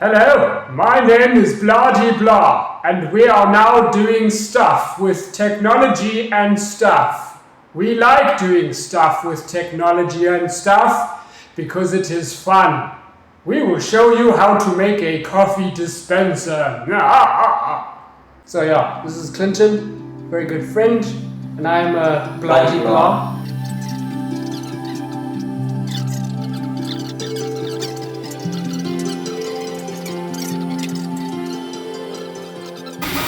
Hello, my name is Blah-de-Blah, and we are now doing stuff with technology and stuff. We like doing stuff with technology and stuff because it is fun. We will show you how to make a coffee dispenser. So yeah, this is Clinton, very good friend, and I'm Blah-de-Blah.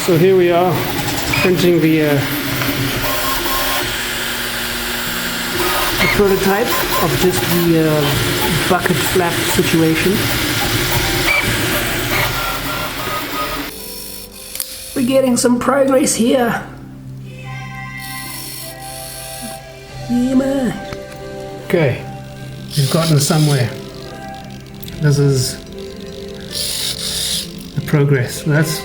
So here we are, printing the prototype of just the bucket flap situation. We're getting some progress here. Yeah, man. Okay, we've gotten somewhere. This is the progress. That's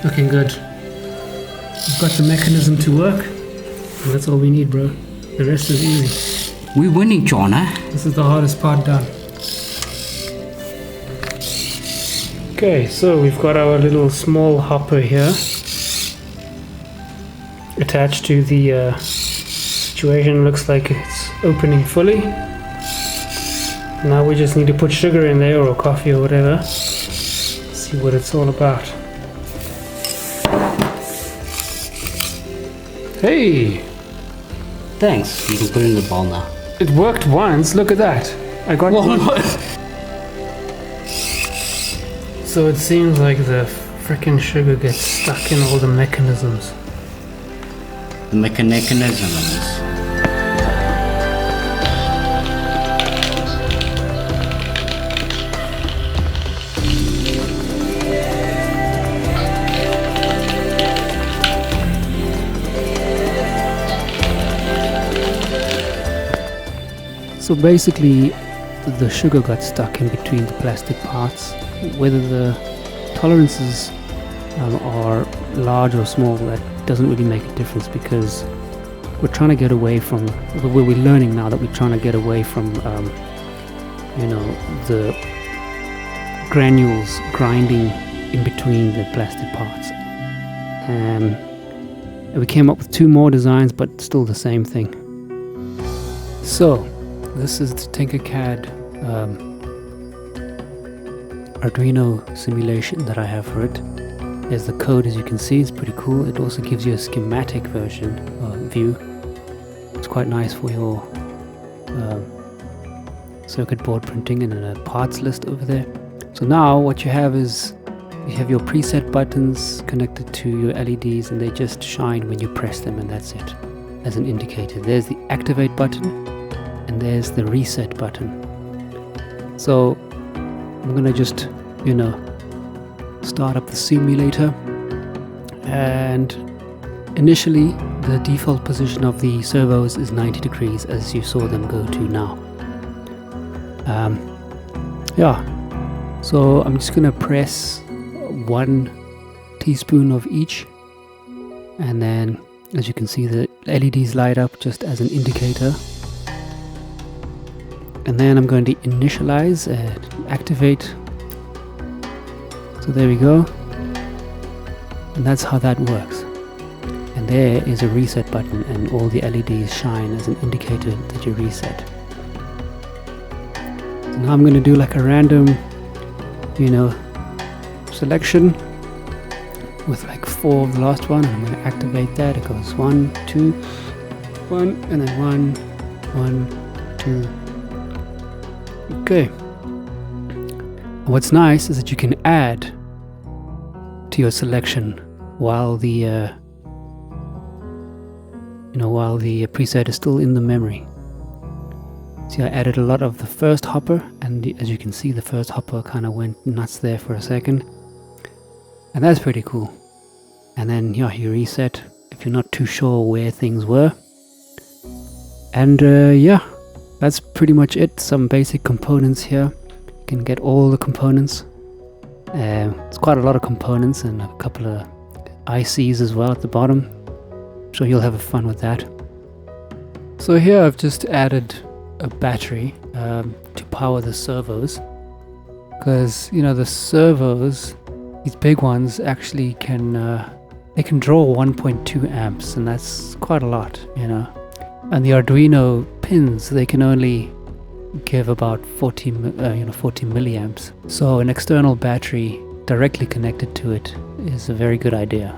looking good. We've got the mechanism to work. And that's all we need, bro. The rest is easy. We're winning, John, eh? This is the hardest part done. Okay, so we've got our little small hopper here attached to the situation. Looks like it's opening fully. Now we just need to put sugar in there or coffee or whatever. See what it's all about. Hey! Thanks, you can put it in the bowl now. It worked once, look at that. I got one. So it seems like the frickin' sugar gets stuck in all the mechanisms. The mechanisms. So basically, the sugar got stuck in between the plastic parts. Whether the tolerances are large or small, that doesn't really make a difference because we're trying to get away from, we're learning now that we're trying to get away from, the granules grinding in between the plastic parts. And we came up with two more designs, but still the same thing. So, this is the Tinkercad Arduino simulation that I have for it. There's the code, as you can see, it's pretty cool. It also gives you a schematic version view. It's quite nice for your circuit board printing, and a parts list over there. So now what you have is you have your preset buttons connected to your LEDs, and they just shine when you press them, and that's it, as an indicator. There's the activate button, and there's the reset button. So I'm gonna just, start up the simulator, and initially the default position of the servos is 90 degrees, as you saw them go to now. So I'm just gonna press 1 teaspoon of each, and then as you can see the LEDs light up just as an indicator. And then I'm going to initialize and activate. So there we go. And that's how that works. And there is a reset button, and all the LEDs shine as an indicator that you reset. So now I'm going to do like a random, selection with like 4 of the last one, and I'm going to activate that. It goes 1, 2, 1, and then 1, 1, 2. Okay. What's nice is that you can add to your selection while the preset is still in the memory. See, I added a lot of the first hopper, and as you can see, the first hopper kind of went nuts there for a second, and that's pretty cool. And then you reset if you're not too sure where things were, and that's pretty much it. Some basic components here. You can get all the components. It's quite a lot of components, and a couple of ICs as well at the bottom. I'm sure you'll have fun with that. So here I've just added a battery to power the servos, because the servos, these big ones, actually can they can draw 1.2 amps, and that's quite a lot, and the Arduino pins, they can only give about 40 milliamps. So an external battery directly connected to it is a very good idea.